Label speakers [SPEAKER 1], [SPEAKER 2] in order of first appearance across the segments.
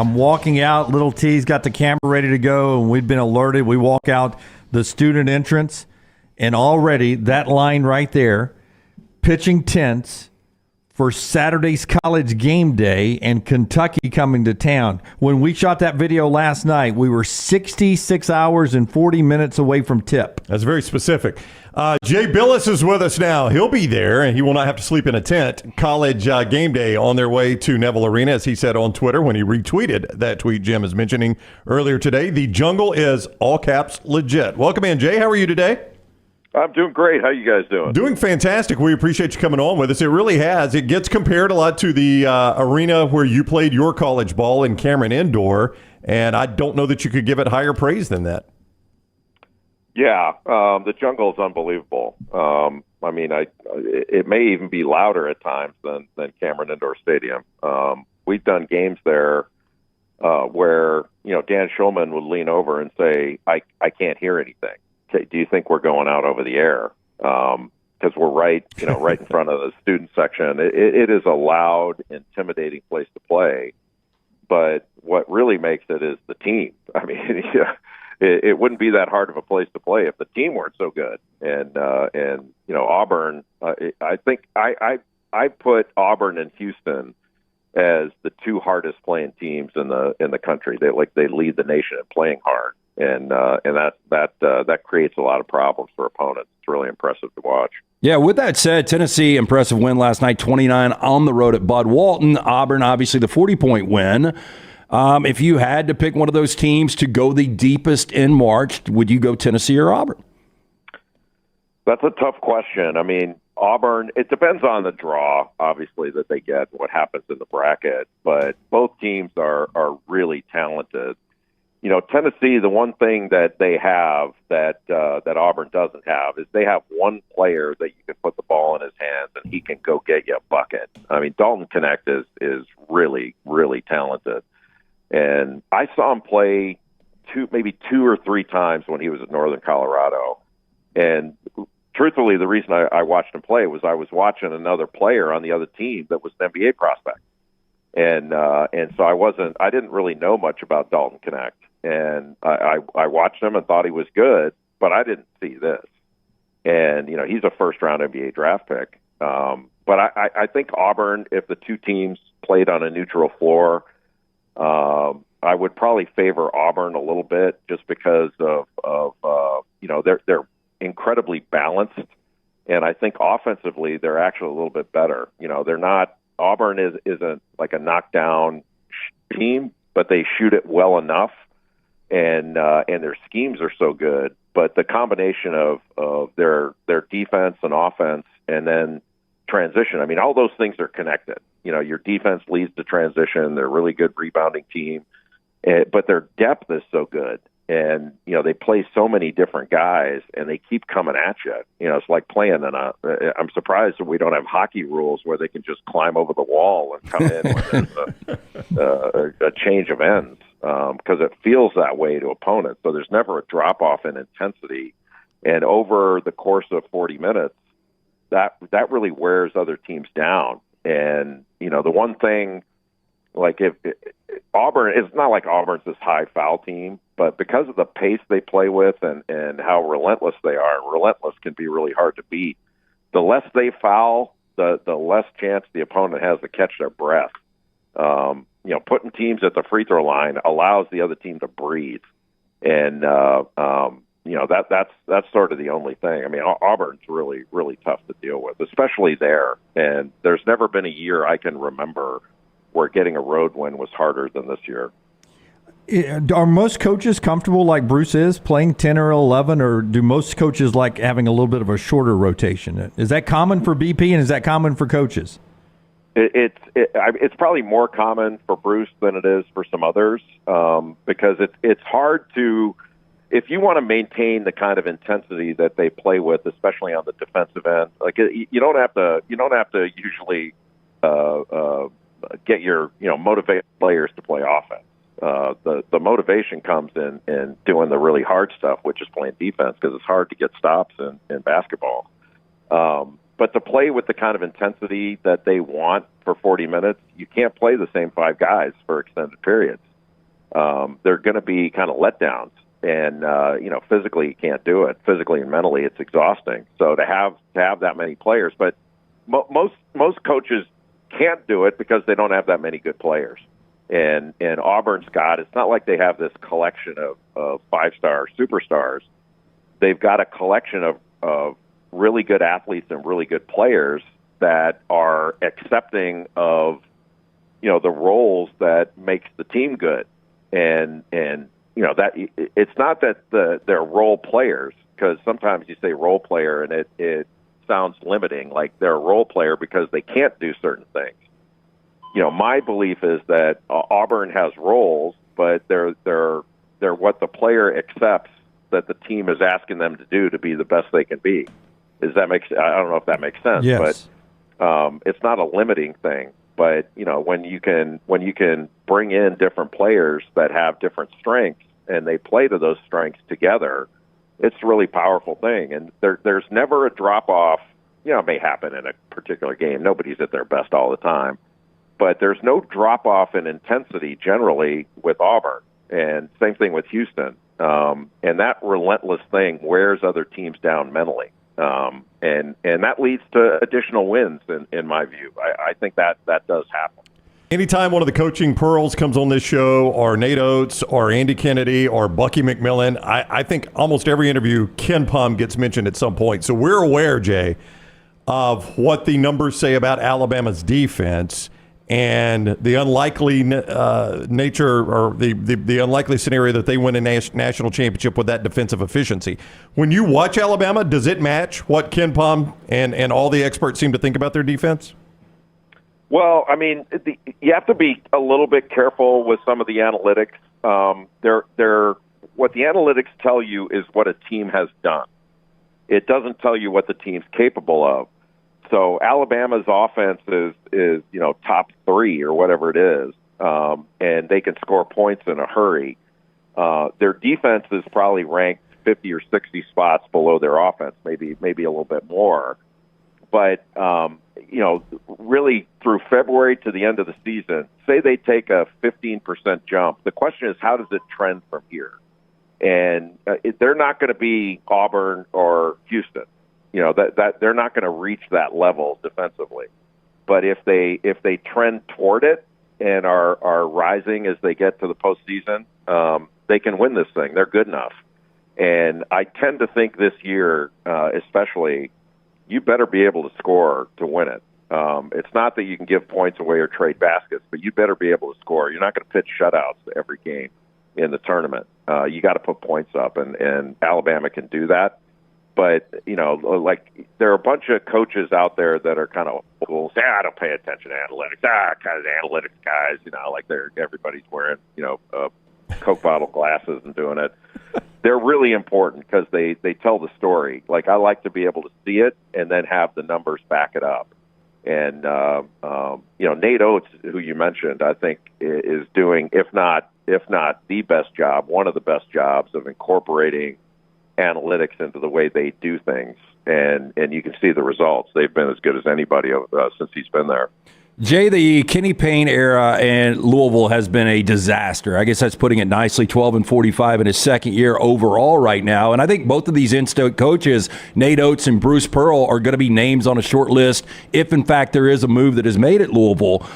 [SPEAKER 1] I'm walking out. Little T's got the camera ready to go, and we've been alerted. We walk out the student entrance, and already that line right there, pitching tents for Saturday's College Gameday and Kentucky coming to town. When we shot that video last night, we were 66 hours and 40 minutes away from tip.
[SPEAKER 2] That's very specific. Jay Bilas is with us now. He'll be there, and he will not have to sleep in a tent. College Gameday on their way to Neville Arena, as he said on Twitter when he retweeted that tweet Jim is mentioning earlier today. The jungle is all caps legit. Welcome in, Jay. How are you today?
[SPEAKER 3] I'm doing great. How you guys doing?
[SPEAKER 2] Doing fantastic. We appreciate you coming on with us. It really has. It gets compared a lot to the arena where you played your college ball in Cameron Indoor, and I don't know that you could give it higher praise than that.
[SPEAKER 3] Yeah, the jungle is unbelievable. I mean, it may even be louder at times than Cameron Indoor Stadium. We've done games there where, Dan Schulman would lean over and say, I can't hear anything. Do you think we're going out over the air? Because we're right in front of the student section. It is a loud, intimidating place to play. But what really makes it is the team. I mean, it wouldn't be that hard of a place to play if the team weren't so good. And Auburn. I think I put Auburn and Houston as the two hardest playing teams in the country. They lead the nation in playing hard. And that creates a lot of problems for opponents. It's really impressive to watch.
[SPEAKER 4] Yeah, with that said, Tennessee, impressive win last night, 29 on the road at Bud Walton. Auburn, obviously the 40-point win. If you had to pick one of those teams to go the deepest in March, would you go Tennessee or Auburn?
[SPEAKER 3] That's a tough question. I mean, Auburn, it depends on the draw, obviously, that they get, what happens in the bracket. But both teams are really talented. Tennessee, the one thing that they have that Auburn doesn't have is they have one player that you can put the ball in his hands and he can go get you a bucket. I mean, Dalton Connect is really, really talented. And I saw him play maybe two or three times when he was at Northern Colorado. And truthfully, the reason I watched him play was I was watching another player on the other team that was an NBA prospect. And so I didn't really know much about Dalton Connect. And I watched him and thought he was good, but I didn't see this. And, he's a first-round NBA draft pick. But I think Auburn, if the two teams played on a neutral floor, I would probably favor Auburn a little bit just because of they're incredibly balanced. And I think offensively they're actually a little bit better. They're not – Auburn isn't like a knockdown team, but they shoot it well enough. And their schemes are so good, but the combination of their defense and offense and then transition, I mean, all those things are connected. Your defense leads to transition. They're a really good rebounding team, but their depth is so good. And, they play so many different guys and they keep coming at you. It's like playing I'm surprised that we don't have hockey rules where they can just climb over the wall and come in when there's a change of ends. Because it feels that way to opponents. So there's never a drop-off in intensity. And over the course of 40 minutes, that really wears other teams down. And, the one thing, like if Auburn, it's not like Auburn's this high foul team, but because of the pace they play with and how relentless they are, relentless can be really hard to beat. The less they foul, the less chance the opponent has to catch their breath. Putting teams at the free throw line allows the other team to breathe. And, that's sort of the only thing. I mean, Auburn's really, really tough to deal with, especially there. And there's never been a year I can remember where getting a road win was harder than this year.
[SPEAKER 1] Are most coaches comfortable like Bruce is playing 10 or 11, or do most coaches like having a little bit of a shorter rotation? Is that common for BP and is that common for coaches?
[SPEAKER 3] It's probably more common for Bruce than it is for some others because it's hard to, if you want to maintain the kind of intensity that they play with, especially on the defensive end, like you don't have to usually get your motivate players to play offense. The motivation comes in doing the really hard stuff, which is playing defense because it's hard to get stops in basketball. But to play with the kind of intensity that they want for 40 minutes, you can't play the same five guys for extended periods. they're going to be kind of letdowns. And physically you can't do it. Physically and mentally, it's exhausting. So to have that many players, but most coaches can't do it because they don't have that many good players. And Auburn, Scott, it's not like they have this collection of 5-star superstars. They've got a collection of really good athletes and really good players that are accepting of, the roles that makes the team good. And that it's not that they're role players, because sometimes you say role player and it sounds limiting, like they're a role player because they can't do certain things. My belief is that Auburn has roles, but they're what the player accepts that the team is asking them to do to be the best they can be. I don't know if that makes sense,
[SPEAKER 1] Yes.
[SPEAKER 3] but it's not a limiting thing. But when you can bring in different players that have different strengths and they play to those strengths together, it's a really powerful thing. And there's never a drop off. It may happen in a particular game. Nobody's at their best all the time, but there's no drop off in intensity generally with Auburn. And same thing with Houston. And that relentless thing wears other teams down mentally. And that leads to additional wins, in my view. I think that does happen.
[SPEAKER 2] Anytime one of the coaching pearls comes on this show, or Nate Oats, or Andy Kennedy, or Bucky McMillan, I think almost every interview, Ken Pom gets mentioned at some point. So we're aware, Jay, of what the numbers say about Alabama's defense and the unlikely nature, or the unlikely scenario that they win a national championship with that defensive efficiency. When you watch Alabama, does it match what Ken Pom and all the experts seem to think about their defense?
[SPEAKER 3] Well, I mean, you have to be a little bit careful with some of the analytics. What the analytics tell you is what a team has done. It doesn't tell you what the team's capable of. So Alabama's offense is top 3 or whatever it is, and they can score points in a hurry. Their defense is probably ranked 50 or 60 spots below their offense, maybe a little bit more. But really through February to the end of the season, say they take a 15% jump. The question is, how does it trend from here? And they're not going to be Auburn or Houston. That they're not going to reach that level defensively. But if they trend toward it and are rising as they get to the postseason, they can win this thing. They're good enough. And I tend to think this year, especially, you better be able to score to win it. It's not that you can give points away or trade baskets, but you better be able to score. You're not going to pitch shutouts every game in the tournament. You got to put points up, and Alabama can do that. But, there are a bunch of coaches out there that are kind of will say, I don't pay attention to analytics. Kind of analytics guys, everybody's wearing, Coke bottle glasses and doing it. They're really important because they tell the story. Like, I like to be able to see it and then have the numbers back it up. And, Nate Oats, who you mentioned, I think is doing, if not the best job, one of the best jobs of incorporating analytics into the way they do things, and you can see the results. They've been as good as anybody since he's been there.
[SPEAKER 4] Jay, the Kenny Payne era in Louisville has been a disaster. I guess that's putting it nicely. 12-45 in his second year overall right now. And I think both of these in-state coaches, Nate Oats and Bruce Pearl, are going to be names on a short list if, in fact, there is a move that is made at Louisville.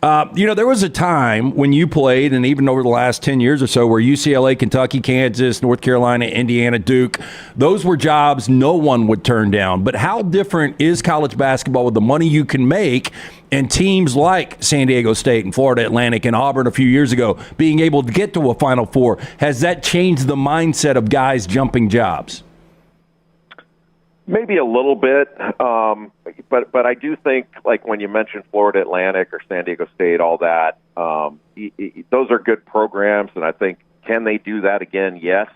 [SPEAKER 4] There was a time when you played, and even over the last 10 years or so, where UCLA, Kentucky, Kansas, North Carolina, Indiana, Duke, those were jobs no one would turn down. But how different is college basketball with the money you can make and teams like San Diego State and Florida Atlantic and Auburn a few years ago being able to get to a Final Four? Has that changed the mindset of guys jumping jobs?
[SPEAKER 3] Maybe a little bit, but I do think, like when you mentioned Florida Atlantic or San Diego State, all that, those are good programs, and I think, can they do that again? Yes.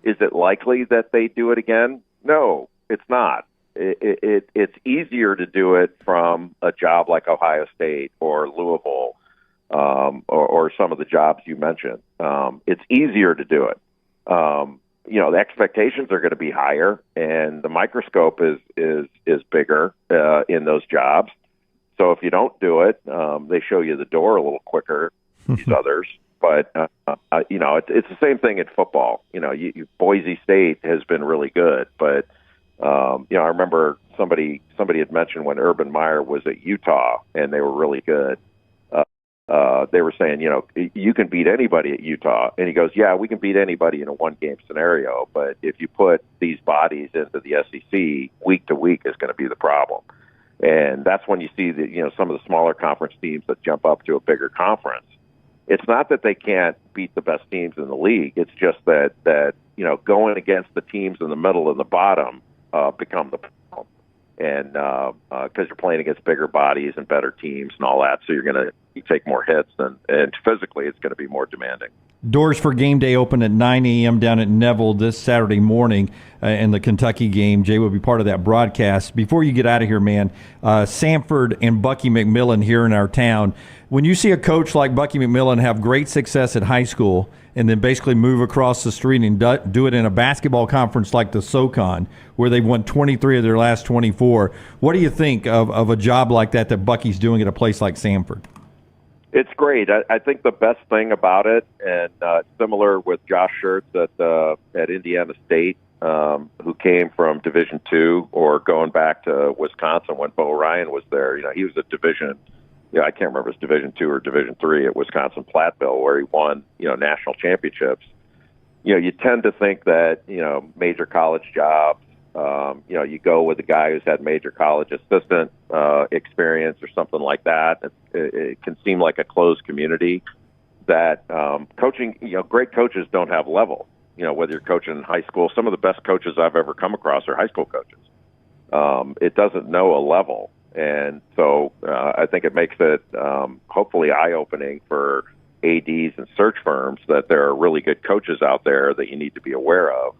[SPEAKER 3] Is it likely that they do it again? No, it's not. It's easier to do it from a job like Ohio State or Louisville or some of the jobs you mentioned. It's easier to do it. The expectations are going to be higher, and the microscope is bigger in those jobs. So if you don't do it, they show you the door a little quicker, these others. But it's the same thing in football. Boise State has been really good, but I remember somebody had mentioned when Urban Meyer was at Utah and they were really good. They were saying, you can beat anybody at Utah, and he goes, yeah, we can beat anybody in a one-game scenario, but if you put these bodies into the SEC, week to week is going to be the problem. And that's when you see that some of the smaller conference teams that jump up to a bigger conference. It's not that they can't beat the best teams in the league. It's just that going against the teams in the middle and the bottom become the problem. And because you're playing against bigger bodies and better teams and all that, so you're going to take more hits, and physically it's going to be more demanding. Doors
[SPEAKER 1] for game day open at 9 a.m. down at Neville this Saturday morning in the Kentucky game. Jay will be part of that broadcast. Before you get out of here, man, Samford and Bucky McMillan here in our town. When you see a coach like Bucky McMillan have great success at high school and then basically move across the street and do it in a basketball conference like the SoCon, where they've won 23 of their last 24, what do you think of a job like that Bucky's doing at a place like Samford?
[SPEAKER 3] It's great. I think the best thing about it, and similar with Josh Schertz at Indiana State, who came from Division II, or going back to Wisconsin when Bo Ryan was there. He was a Division, I can't remember if it's Division II or Division III at Wisconsin Platteville, where he won national championships. You tend to think that major college jobs, you go with a guy who's had major college assistant experience or something like that. It can seem like a closed community. That coaching, great coaches don't have level. Whether you're coaching in high school, some of the best coaches I've ever come across are high school coaches. It doesn't know a level, and so I think it makes it hopefully eye-opening for ADs and search firms that there are really good coaches out there that you need to be aware of.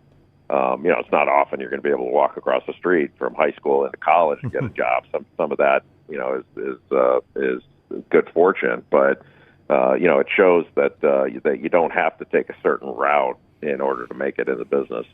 [SPEAKER 3] It's not often you're going to be able to walk across the street from high school into college and get a job. Some of that, is good fortune, but it shows that you don't have to take a certain route in order to make it in the business.